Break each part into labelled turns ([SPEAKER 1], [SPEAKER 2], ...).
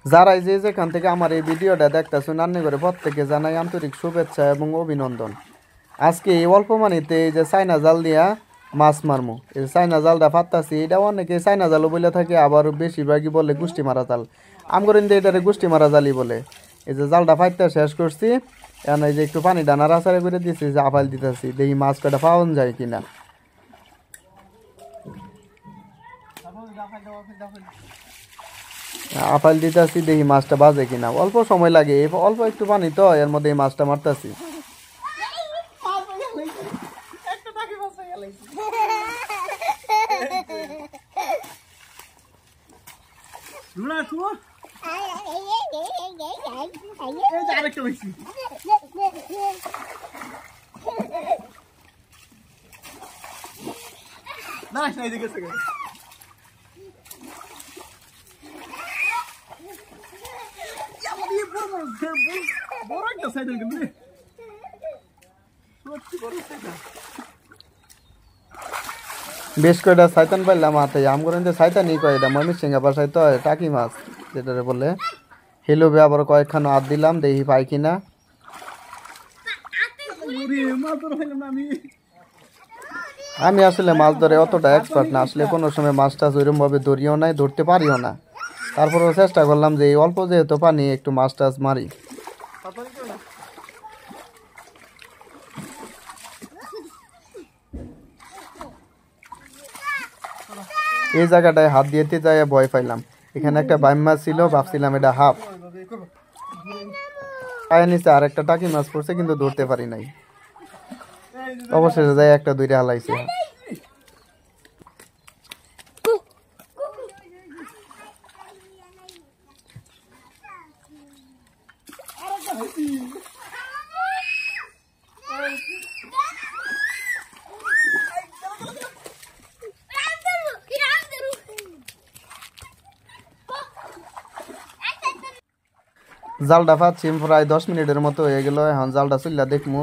[SPEAKER 1] যারা এই যে যেখান থেকে আমার এই ভিডিওটা দেখতেছেন রান্না করে প্রত্যেকে জানাই আন্তরিক শুভেচ্ছা এবং অভিনন্দন। আজকে এই অল্প মানিতে এই যে চাইনা জাল দিয়া মাছ মারমু। এই চাইনা জালটা ফাত্তাছি, এটা অনেকে চাইনা জালও বলে থাকে, আবার বেশিরভাগই বলে গুষ্টি মারা জাল। আমগরেন দিয়ে এটারে গুষ্টি মারা জালই বলে। এই যে জালটা ফাইতে শেষ করছি, এখন এই যে একটু পানি ডানার আচারে করে দিচ্ছি, যে আপাইল দিতেছি, দেখি মাছ কটা পাওয়া যায় কিনা। আপাইল দিতেছি, দেখি মাছটা বাজে কিনা। অল্প সময় লাগে, অল্প একটু পানি তো এর মধ্যে এই মাছটা মারতেছি। বেশ কয়টা সাইতান পাইলাম হাতে। আমগরেন যে সাইতানই কয়, এটা ময়মনসিংহ ভাষায় তো টাকি মাছ যেটারে বলে। হেলোবে আবার কয়েকখান হাত দিলাম, দেখি পাই কিনা। আমি আসলে মাছ ধরে অতটা এক্সপার্ট না, আসলে কোনো সময় মাছটা ওইরকম ভাবে ধরিও নাই, ধরতে পারিও না। তারপরেও চেষ্টা করলাম যে এই অল্প যেহেতু পানি একটু মাছ টাছ মারি। এই জায়গাটায় হাত দিয়েতে যাই ভয় পাইলাম। এখানে একটা বাইম মাছ ছিল, ভাবছিলাম এটা হাফ। পায়ের নিচে আর একটা টাকি মাছ পড়ছে, কিন্তু ধরতে পারি নাই। অবশেষে যাই একটা দুইটা হালাইছে। জালটা পাচ্ছি প্রায় 10 মিনিটের মতো হয়ে গেল। এখন জালটা চুল্লা দেখমু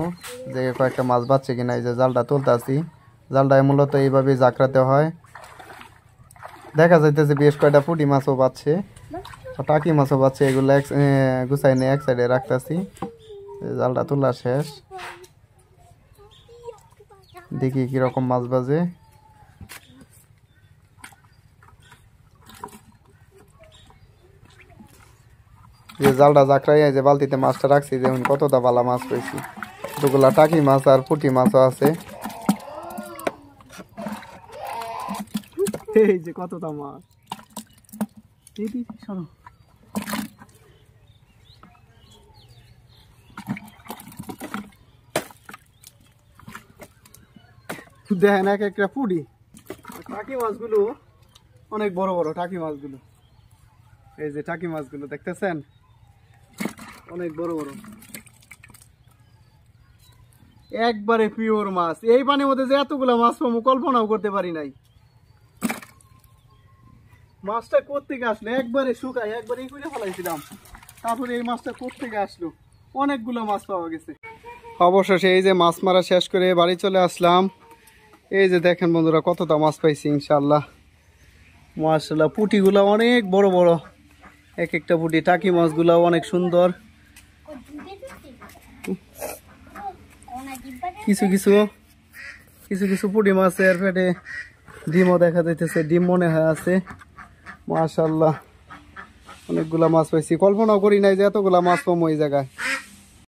[SPEAKER 1] যে কয়েকটা মাছ বাচ্ছে কিনা। এই যে জালটা তুলতেছি, জালটা মূলত এইভাবে জাকড়াতে হয়। দেখা যাইতেছে বেশ কয়টা পুঁটি মাছও পাচ্ছে, টাকি মাছও পাচ্ছে। এগুলো গুছাই নিয়ে এক সাইডে রাখতেছি। জালটা তোলা শেষ, দেখি কিরকম মাছ বাজে। যে জালটা জাকড়াই যে বালতিতে মাছটা রাখছি, যেমন কতটা ভালো মাছ পেয়েছি। দুগুলা টাকি মাছ আর পুঁটি মাছও আছে। এই যে কতটা মাছ, দেখেন এক একটা পুঁটি। টাকি মাছগুলো অনেক বড় বড়, টাকি মাছগুলো। এই যে টাকি মাছগুলো দেখতেছেন, অনেক বড় বড়, একবারে পিওর মাছ। এই পানির মধ্যে যে এতগুলা মাছ পাবো কল্পনাও করতে পারি নাই। মাছটা কোত্থেকে আসলো, একবারে শুকায় একবারে করে ফেলাইছিলাম, তারপরে এই মাছটা কোত্থেকে আসলো। অনেকগুলো মাছ পাওয়া গেছে। অবশেষে এই যে মাছ মারা শেষ করে বাড়ি চলে আসলাম। এই যে দেখেন বন্ধুরা, কতটা মাছ পাইছি ইনশাল্লাহ। মাশাআল্লাহ, পুঁটিগুলা অনেক বড় বড়, এক একটা পুঁটি। টাকি মাছগুলা অনেক সুন্দর। কিছু কিছু কিছু কিছু পুঁটি মাছের পেটে ডিমও দেখা যাইতেছে, ডিম মনে হয় আছে। মাশাআল্লাহ, অনেকগুলা মাছ পাইছি। কল্পনাও করি নাই যে এতগুলা মাছ পাবো এই জায়গায়।